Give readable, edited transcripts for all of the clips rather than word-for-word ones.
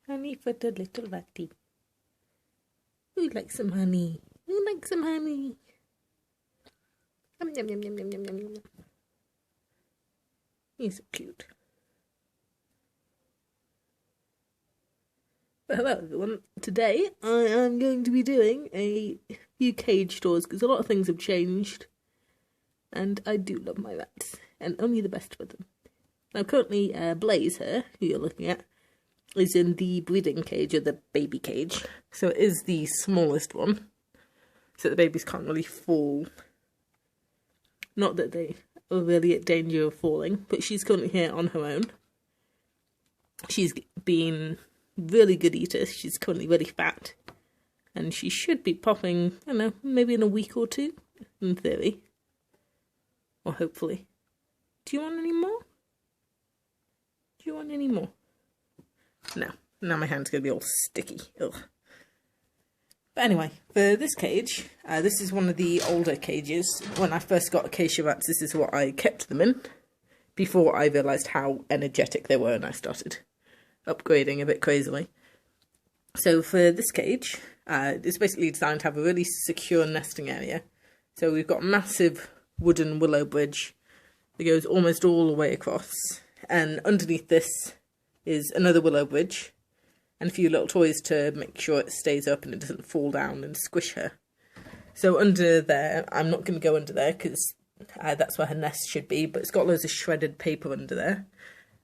Honey for the little ratty. Who'd like some honey? Who'd like some honey? Yum, yum, yum, yum, yum, yum, yum, yum. He's so cute. Well, hello everyone. Today I am going to be doing a few cage tours because a lot of things have changed. And I do love my rats. And only the best for them. Now currently Blaze here, who you're looking at, is in the breeding cage, or the baby cage. So it is the smallest one. So the babies can't really fall. Not that they are really at danger of falling, but she's currently here on her own. She's been really good eater. She's currently really fat. And she should be popping, I don't know, maybe in a week or two, in theory. Or hopefully. Do you want any more? Do you want any more? No. Now my hand's going to be all sticky. Ugh. But anyway, for this cage, this is one of the older cages. When I first got Acacia Rats, this is what I kept them in. Before I realised how energetic they were and I started upgrading a bit crazily. So for this cage, it's basically designed to have a really secure nesting area. So we've got a massive wooden willow bridge that goes almost all the way across. And underneath this is another willow bridge. And a few little toys to make sure it stays up and it doesn't fall down and squish her. So under there, I'm not going to go under there because that's where her nest should be, but it's got loads of shredded paper under there.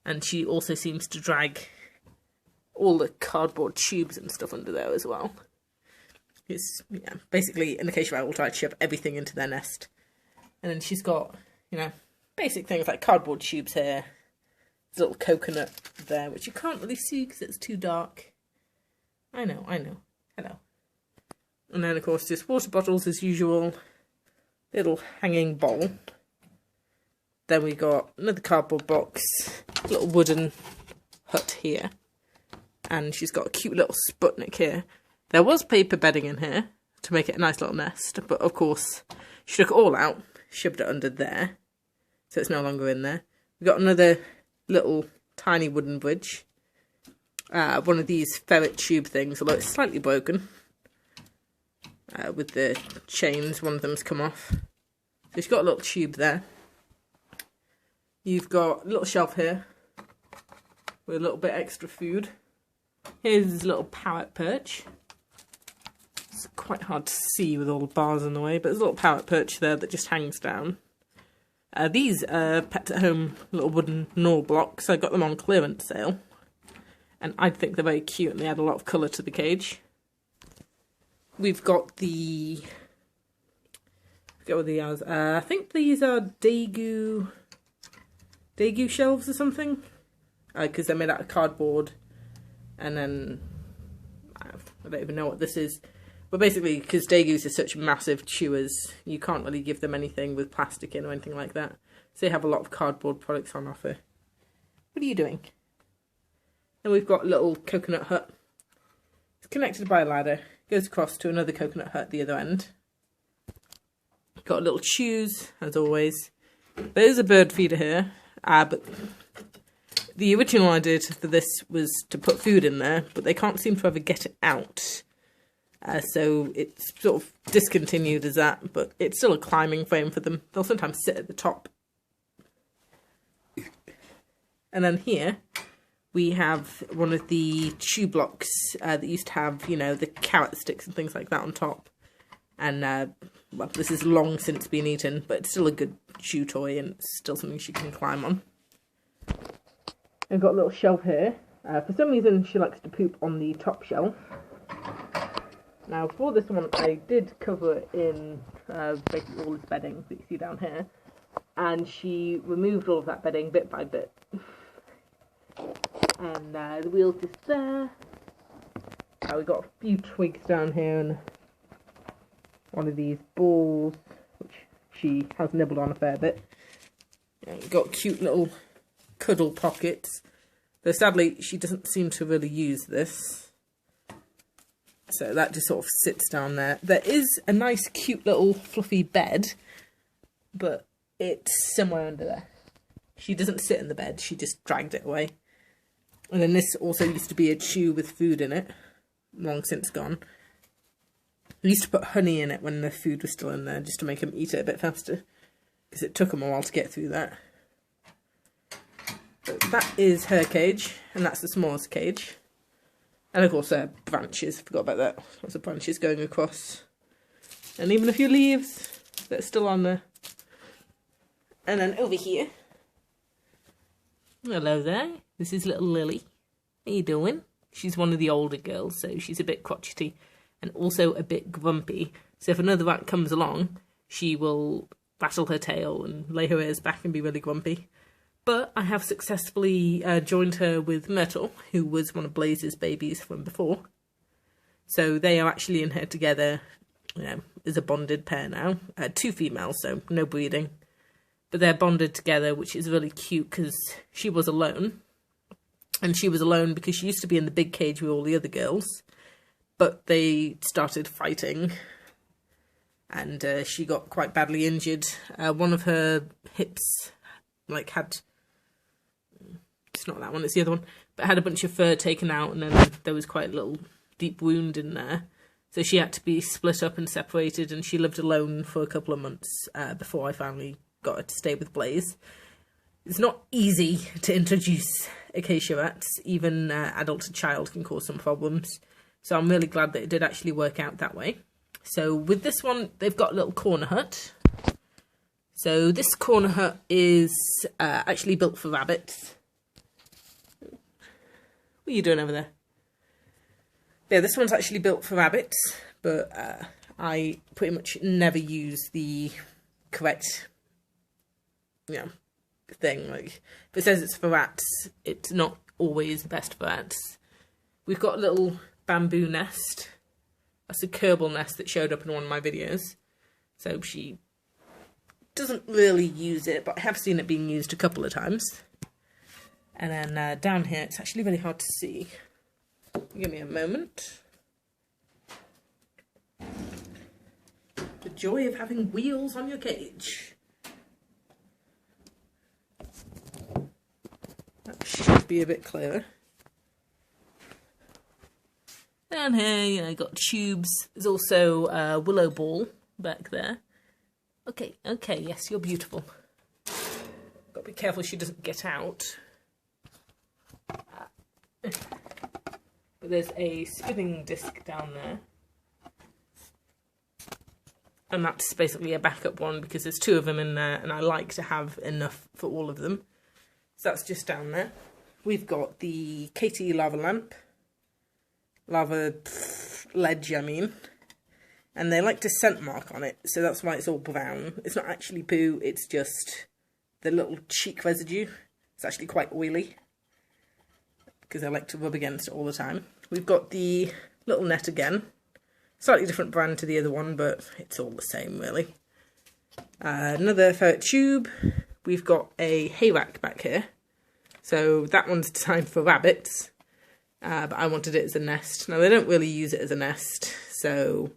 And she also seems to drag all the cardboard tubes and stuff under there as well. It's, yeah, basically an Acacia Rat will try to shove everything into their nest. And then she's got, you know, basic things like cardboard tubes here. There's a little coconut there, which you can't really see because it's too dark. I know. Hello. And then, of course, just water bottles as usual. Little hanging bowl. Then we got another cardboard box. A little wooden hut here. And she's got a cute little Sputnik here. There was paper bedding in here to make it a nice little nest. But, of course, she took it all out, shoved it under there. So it's no longer in there. We got another little tiny wooden bridge. One of these ferret tube things, although it's slightly broken. With the chains, one of them's come off. So she's got a little tube there. You've got a little shelf here with a little bit extra food. Here's this little parrot perch. It's quite hard to see with all the bars in the way, but there's a little parrot perch there that just hangs down. These are Pets at Home little wooden gnaw blocks. I got them on clearance sale. And I think they're very cute and they add a lot of colour to the cage. We've got the... I think these are Daegu shelves or something. Because they're made out of cardboard. And then... I don't even know what this is. But basically, because Daegus are such massive chewers, you can't really give them anything with plastic in or anything like that. So they have a lot of cardboard products on offer. What are you doing? And we've got a little coconut hut. It's connected by a ladder. Goes across to another coconut hut at the other end. Got a little chews, as always. There's a bird feeder here. But the original idea for this was to put food in there, but they can't seem to ever get it out. So it's sort of discontinued as that, but it's still a climbing frame for them. They'll sometimes sit at the top. And then here we have one of the chew blocks that used to have, you know, the carrot sticks and things like that on top. And, well, this has long since been eaten, but it's still a good chew toy and it's still something she can climb on. I've got a little shelf here. For some reason she likes to poop on the top shelf. Now, for this one, I did cover it in basically all this bedding that you see down here, and she removed all of that bedding bit by bit. And the wheel's just there. We've got a few twigs down here and one of these balls, which she has nibbled on a fair bit. We've got cute little cuddle pockets, though sadly she doesn't seem to really use this. So that just sort of sits down there. There is a nice, cute little fluffy bed, but it's somewhere under there. She doesn't sit in the bed, she just dragged it away. And then this also used to be a chew with food in it. Long since gone. I used to put honey in it when the food was still in there, just to make them eat it a bit faster. Because it took them a while to get through that. But that is her cage, and that's the smallest cage. And of course branches, forgot about that. Lots of branches going across. And even a few leaves that are still on there. And then over here. Hello there, this is little Lily. How you doing? She's one of the older girls, so she's a bit crotchety and also a bit grumpy. So if another rat comes along, she will rattle her tail and lay her ears back and be really grumpy. But I have successfully joined her with Myrtle, who was one of Blaze's babies from before. So they are actually in here together, as a bonded pair now. 2 females, so no breeding. But they're bonded together, which is really cute because she was alone. And she was alone because she used to be in the big cage with all the other girls. But they started fighting. And she got quite badly injured. One of her hips, had... It's not that one, it's the other one. But had a bunch of fur taken out, and then there was quite a little deep wound in there. So she had to be split up and separated, and she lived alone for a couple of months before I finally got her to stay with Blaze. It's not easy to introduce Acacia Rats. Even adult to child can cause some problems. So I'm really glad that it did actually work out that way. So with this one, they've got a little corner hut. So this corner hut is actually built for rabbits. What are you doing over there? Yeah, this one's actually built for rabbits, but I pretty much never use the correct, thing. If it says it's for rats, it's not always best for rats. We've got a little bamboo nest. That's a kerbal nest that showed up in one of my videos. So she doesn't really use it, but I have seen it being used a couple of times. And then down here, it's actually really hard to see. Give me a moment. The joy of having wheels on your cage. That should be a bit clearer. Down here, you got tubes. There's also a willow ball back there. Okay, yes, you're beautiful. Got to be careful she doesn't get out. But there's a spinning disc down there. And that's basically a backup one because there's 2 of them in there and I like to have enough for all of them. So that's just down there. We've got the Katie lava lamp. Ledge, I mean. And they like to scent mark on it, so that's why it's all brown. It's not actually poo, it's just the little cheek residue. It's actually quite oily, because I like to rub against it all the time. We've got the little net again. Slightly different brand to the other one, but it's all the same, really. Another ferret tube. We've got a hay rack back here. So that one's designed for rabbits, but I wanted it as a nest. Now, they don't really use it as a nest, so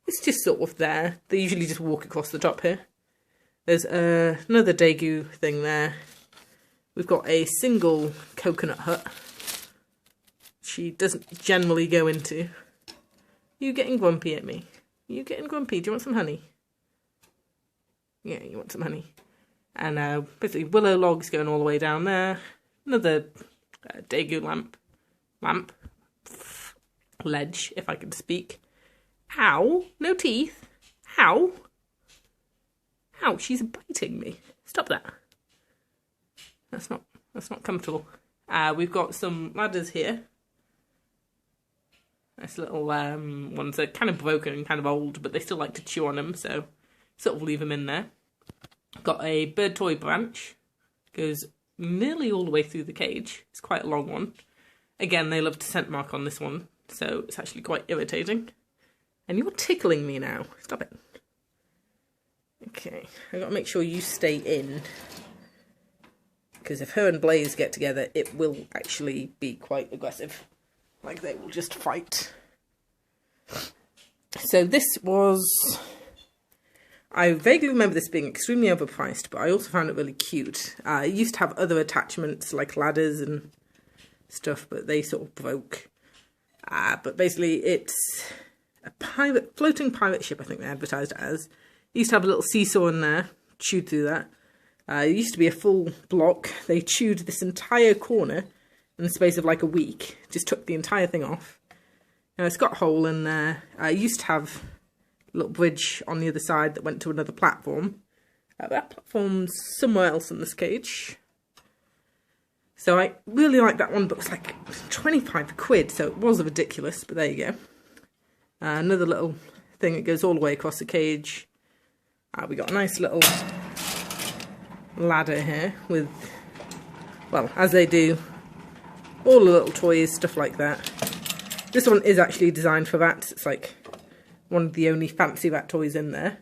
it's just sort of there. They usually just walk across the top here. There's another Daegu thing there. We've got a single coconut hut. She doesn't generally go into. You getting grumpy at me? You getting grumpy? Do you want some honey? Yeah, you want some honey. And basically willow logs going all the way down there. Another Daegu lamp. Ledge, if I can speak. Ow! No teeth. Ow! Ow, she's biting me. Stop that. That's not comfortable. We've got some ladders here. Nice little ones. They're kind of broken and kind of old, but they still like to chew on them, so sort of leave them in there. Got a bird toy branch. Goes nearly all the way through the cage. It's quite a long one. Again, they love to scent mark on this one, so it's actually quite irritating. And you're tickling me now. Stop it. Okay, I've got to make sure you stay in. Because if her and Blaze get together, it will actually be quite aggressive. Like, they will just fight. So this was... I vaguely remember this being extremely overpriced, but I also found it really cute. It used to have other attachments, like ladders and stuff, but they sort of broke. But basically it's a floating pirate ship, I think they advertised it as. It used to have a little seesaw in there, chewed through that. It used to be a full block. They chewed this entire corner in the space of like a week, just took the entire thing off. Now it's got a hole in there. I used to have a little bridge on the other side that went to another platform. That platform's somewhere else in this cage. So I really like that one, but it was like 25 quid, so it was ridiculous, but there you go. Another little thing that goes all the way across the cage. We got a nice little ladder here with, well, as they do, all the little toys, stuff like that. This one is actually designed for rats. It's like one of the only fancy rat toys in there.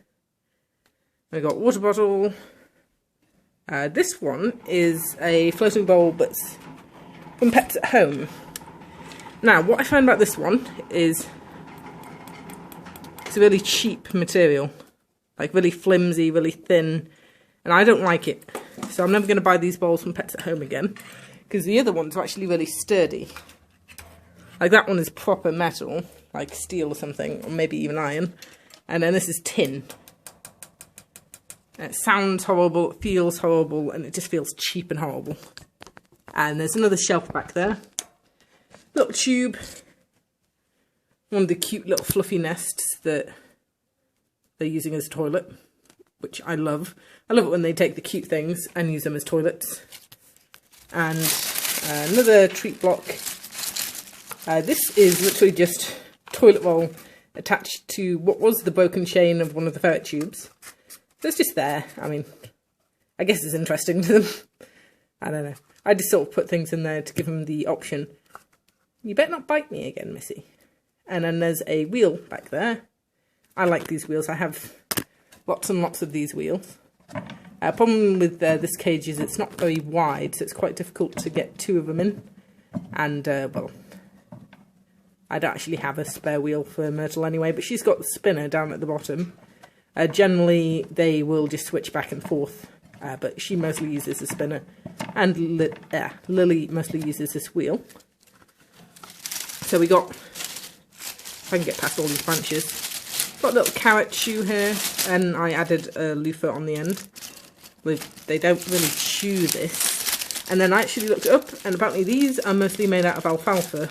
We got water bottle. This one is a floating bowl, but it's from Pets at Home. Now, what I found about this one is it's a really cheap material, like really flimsy, really thin, and I don't like it. So I'm never going to buy these bowls from Pets at Home again, because the other ones are actually really sturdy. Like that one is proper metal, like steel or something, or maybe even iron, and then this is tin. It sounds horrible, it feels horrible, and it just feels cheap and horrible. And there's another shelf back there. Little tube. One of the cute little fluffy nests that they're using as a toilet, which I love. I love it when they take the cute things and use them as toilets. And another treat block. This is literally just toilet roll attached to what was the broken chain of one of the ferret tubes. So it's just there. I mean, I guess it's interesting to them. I don't know. I just sort of put things in there to give them the option. You better not bite me again, Missy. And then there's a wheel back there. I like these wheels. I have lots and lots of these wheels. Problem with this cage is it's not very wide, so it's quite difficult to get two of them in. And, well, I don't actually have a spare wheel for Myrtle anyway, but she's got the spinner down at the bottom. Generally, they will just switch back and forth, but she mostly uses the spinner, and Lily mostly uses this wheel. So we got, if I can get past all these branches, got a little carrot shoe here, and I added a loofah on the end. They don't really chew this. And then I actually looked it up, and apparently these are mostly made out of alfalfa,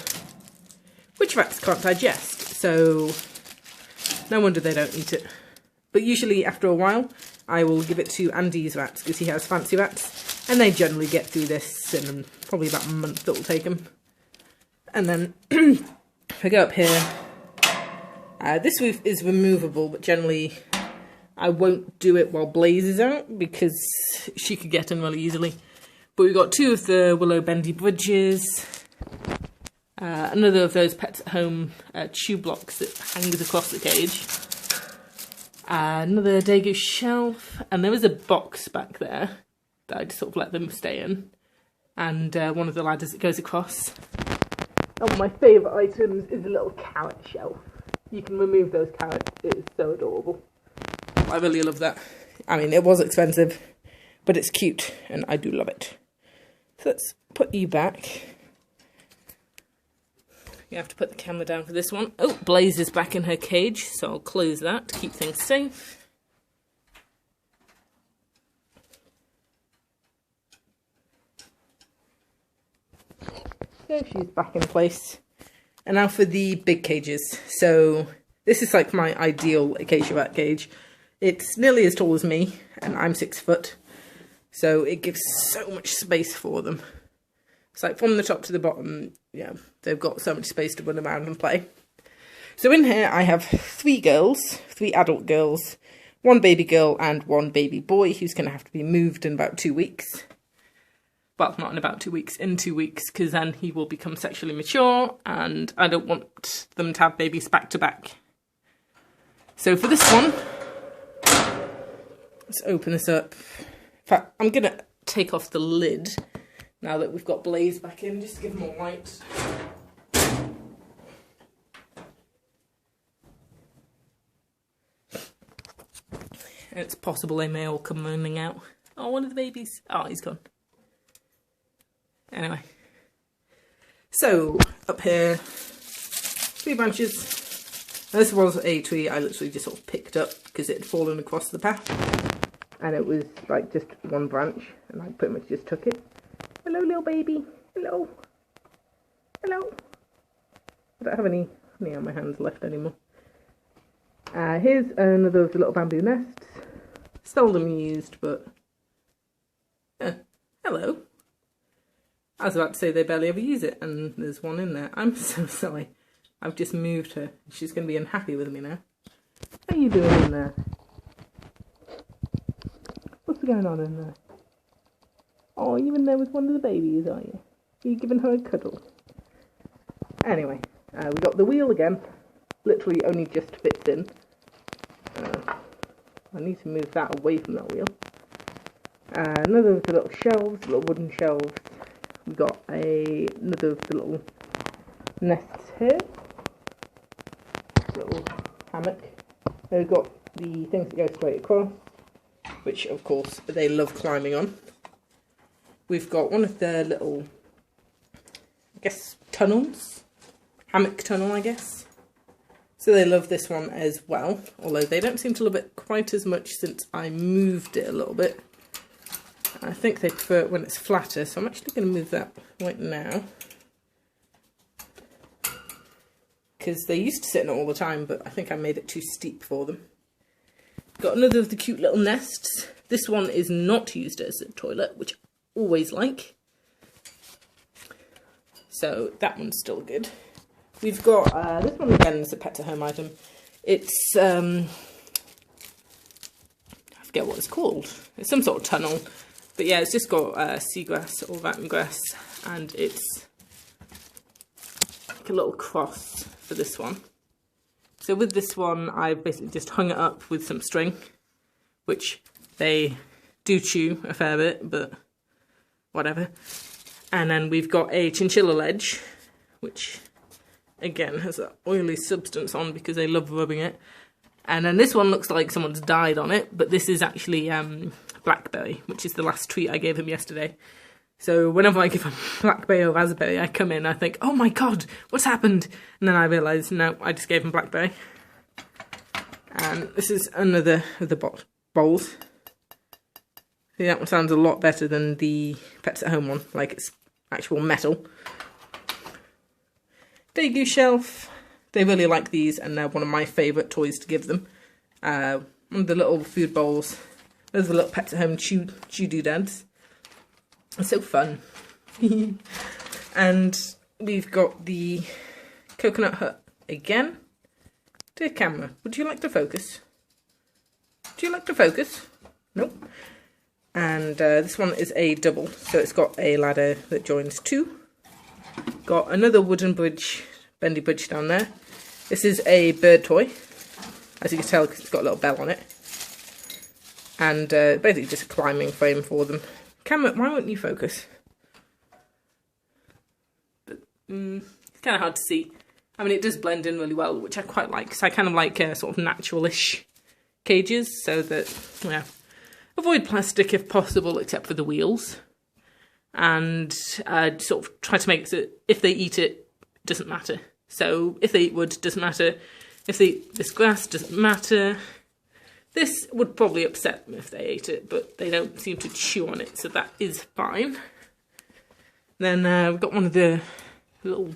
which rats can't digest, so no wonder they don't eat it. But usually after a while, I will give it to Andy's rats, because he has fancy rats, and they generally get through this in probably about a month it will take them. And then, if I go up here, this roof is removable, but generally I won't do it while Blaze is out, because she could get in really easily. But we've got two of the willow bendy bridges, another of those Pets at Home tube blocks that hangs across the cage. Another Dago shelf, and there was a box back there that I just sort of let them stay in, and one of the ladders that goes across. And one of my favourite items is a little carrot shelf. You can remove those carrots, it is so adorable. I really love that. I mean, it was expensive, but it's cute, and I do love it. So let's put you back. You have to put the camera down for this one. Oh, Blaze is back in her cage, so I'll close that to keep things safe. So she's back in place. And now for the big cages. So this is like my ideal Acacia Rat cage. It's nearly as tall as me, and I'm 6 foot. So it gives so much space for them. It's like from the top to the bottom, yeah, they've got so much space to run around and play. So in here I have 3 girls, 3 adult girls, 1 baby girl and 1 baby boy who's going to have to be moved in about 2 weeks. Well, not in about 2 weeks, in 2 weeks, because then he will become sexually mature and I don't want them to have babies back to back. So for this one, let's open this up. In fact, I'm going to take off the lid now that we've got Blaze back in, just to give them more light. And it's possible they may all come running out. Oh, one of the babies. Oh, he's gone. Anyway. So, up here, tree branches. This was a tree I literally just sort of picked up because it had fallen across the path. And it was like just one branch, and I pretty much just took it. Hello, little baby. Hello. Hello. I don't have any on my hands left anymore. Here's another of the little bamboo nests. Seldom used, but hello. I was about to say they barely ever use it, and there's one in there. I'm so sorry. I've just moved her. She's going to be unhappy with me now. How are you doing in there? What's going on in there? Oh, you in there with one of the babies, are you? Are you giving her a cuddle? Anyway, we got the wheel again. Literally only just fits in. I need to move that away from that wheel. Another of the little shelves, little wooden shelves. We got another of the little nests here. Little hammock. We've got the things that go straight across, which of course they love climbing on. We've got one of the little, I guess, tunnels. Hammock tunnel, I guess. So they love this one as well, although they don't seem to love it quite as much since I moved it a little bit. I think they prefer it when it's flatter, so I'm actually going to move that right now. Because they used to sit in it all the time, but I think I made it too steep for them. Got another of the cute little nests. This one is not used as a toilet, which I always like. So that one's still good. We've got, this one again is a pet to home item. It's, I forget what it's called. It's some sort of tunnel. But yeah, it's just got seagrass or rattan grass. And it's like a little cross for this one. So with this one, I basically just hung it up with some string. Which they do chew a fair bit, but whatever. And then we've got a chinchilla ledge, which again has that oily substance on because they love rubbing it. And then this one looks like someone's died on it, but this is actually blackberry, which is the last treat I gave him yesterday. So whenever I give him blackberry or raspberry, I come in, I think, oh my god, what's happened? And then I realise, no, I just gave him blackberry. And this is another of the bowls. See, that one sounds a lot better than the Pets at Home one, like it's actual metal. Daegu shelf. They really like these, and they're one of my favourite toys to give them. One of the little food bowls. Those are the little Pets at Home chew doodads. It's so fun. And we've got the coconut hut again. Dear camera, would you like to focus? Do you like to focus? Nope. And this one is a double, so it's got a ladder that joins two. Got another wooden bridge, bendy bridge down there. This is a bird toy, as you can tell because it's got a little bell on it. And basically just a climbing frame for them. Camera, why won't you focus? But, it's kind of hard to see. I mean, it does blend in really well, which I quite like, because I kind of like sort of natural-ish cages, so that, yeah, avoid plastic if possible, except for the wheels. And sort of try to make it so if they eat it, it doesn't matter. So if they eat wood, doesn't matter. If they eat this grass, doesn't matter. This would probably upset them if they ate it, but they don't seem to chew on it, so that is fine. Then we've got one of the little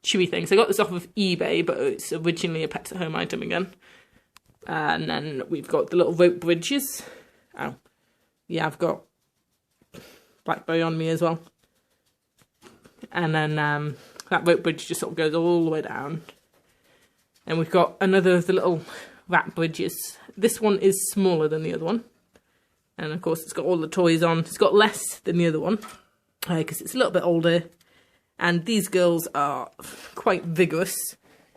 chewy things. I got this off of eBay, but it's originally a Pets at Home item again. And then we've got the little rope bridges. Oh, yeah, I've got blackberry on me as well. And then that rope bridge just sort of goes all the way down. And we've got another of the little rat bridges. This one is smaller than the other one. And of course it's got all the toys on. It's got less than the other one, because it's a little bit older. And these girls are quite vigorous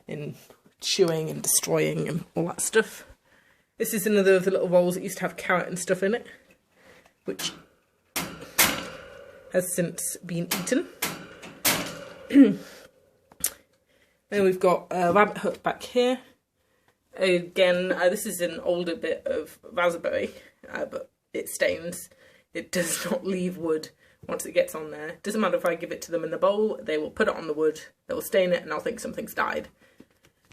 in chewing and destroying and all that stuff. This is another of the little rolls that used to have carrot and stuff in it, which has since been eaten. Then we've got a rabbit hut back here. Again, this is an older bit of raspberry, but it stains. It does not leave wood, once it gets on there. Doesn't matter if I give it to them in the bowl, they will put it on the wood, they will stain it, and I'll think something's died.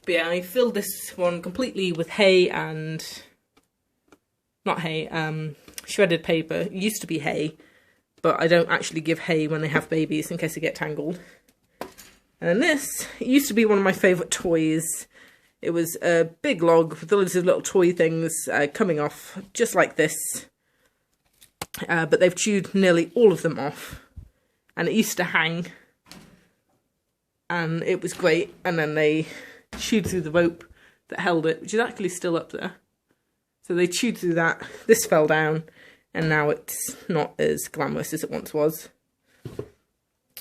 But yeah, I filled this one completely with hay and... not hay, shredded paper. It used to be hay, but I don't actually give hay when they have babies in case they get tangled. And then this, it used to be one of my favourite toys. It was a big log with loads of little toy things coming off, just like this. But they've chewed nearly all of them off. And it used to hang. And it was great. And then they chewed through the rope that held it, which is actually still up there. So they chewed through that. This fell down. And now it's not as glamorous as it once was.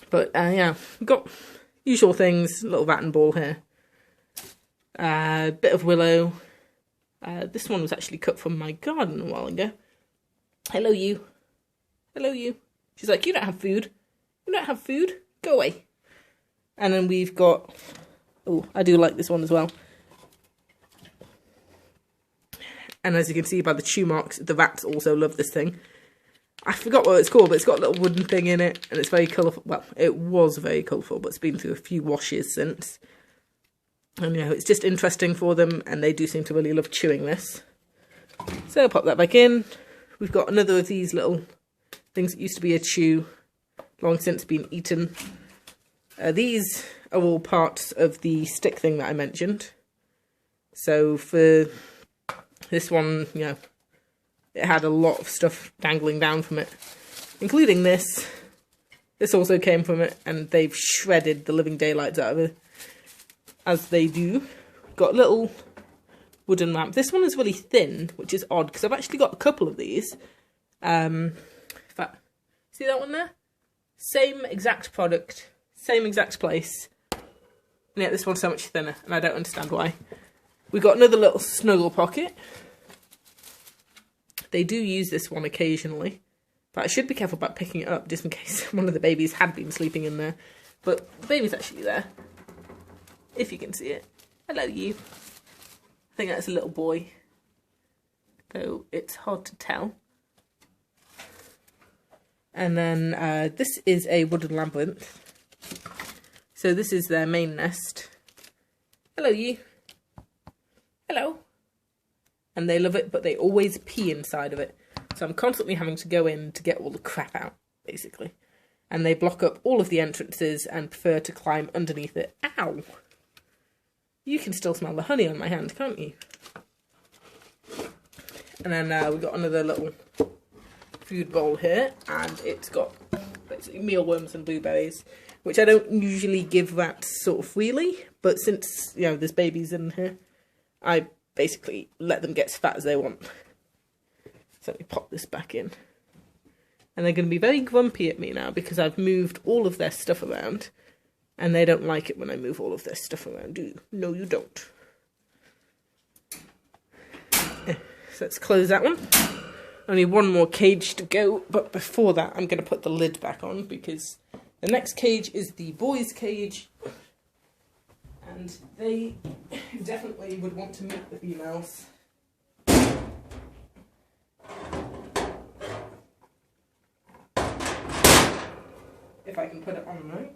But yeah, we've got usual things. A little rat and ball here. Bit of willow. This one was actually cut from my garden a while ago. Hello, you. Hello, you. She's like, you don't have food. You don't have food. Go away. And then we've got... oh, I do like this one as well. And as you can see by the chew marks, the rats also love this thing. I forgot what it's called, but it's got a little wooden thing in it. And it's very colourful. Well, it was very colourful, but it's been through a few washes since. And, you know, it's just interesting for them. And they do seem to really love chewing this. So I'll pop that back in. We've got another of these little things that used to be a chew. Long since been eaten. These are all parts of the stick thing that I mentioned. So for this one, you know, it had a lot of stuff dangling down from it, including this. This also came from it, and they've shredded the living daylights out of it, as they do. Got a little wooden lamp. This one is really thin, which is odd, because I've actually got a couple of these. In fact, see that one there? Same exact product, same exact place. And yet this one's so much thinner, and I don't understand why. We've got another little snuggle pocket. They do use this one occasionally, but I should be careful about picking it up just in case one of the babies had been sleeping in there. But the baby's actually there, if you can see it. Hello, you. I think that's a little boy, though it's hard to tell. And then this is a wooden labyrinth. So this is their main nest. Hello, you. Hello. And they love it, but they always pee inside of it. So I'm constantly having to go in to get all the crap out, basically. And they block up all of the entrances and prefer to climb underneath it. Ow! You can still smell the honey on my hand, can't you? And then we've got another little food bowl here, and it's got basically mealworms and blueberries, which I don't usually give rats sort of freely, but since, you know, there's babies in here, I basically let them get as fat as they want. So let me pop this back in. And they're going to be very grumpy at me now because I've moved all of their stuff around, and they don't like it when I move all of their stuff around, do you? No, you don't. So let's close that one. Only one more cage to go, but before that I'm going to put the lid back on because the next cage is the boys' cage, and they definitely would want to meet the females. If I can put it on right.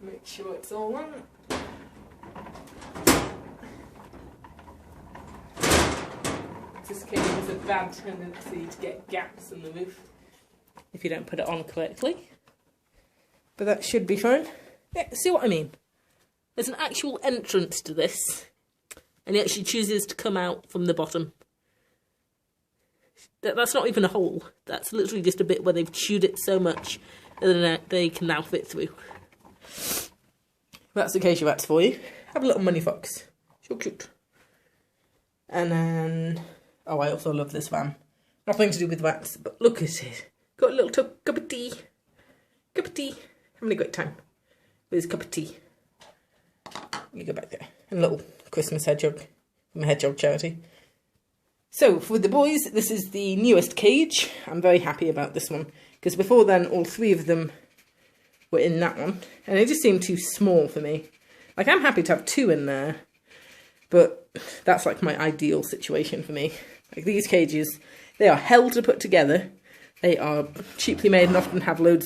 Make sure it's all on. This cage has a bad tendency to get gaps in the roof if you don't put it on correctly. But that should be fine. Yeah, see what I mean? There's an actual entrance to this, and yet she chooses to come out from the bottom. That's not even a hole. That's literally just a bit where they've chewed it so much that they can now fit through. That's Acacia Rats for you. Have a little money fox. So cute. And then... oh, I also love this van. Nothing to do with rats, but look at it. Got a little cup of tea. Cup of tea. Having a great time with his cup of tea. You go back there. And a little Christmas hedgehog from a hedgehog charity. So, for the boys, this is the newest cage. I'm very happy about this one, because before then, all three of them were in that one, and they just seemed too small for me. Like, I'm happy to have two in there, but that's like my ideal situation for me. Like these cages, they are hell to put together. They are cheaply made and often have loads of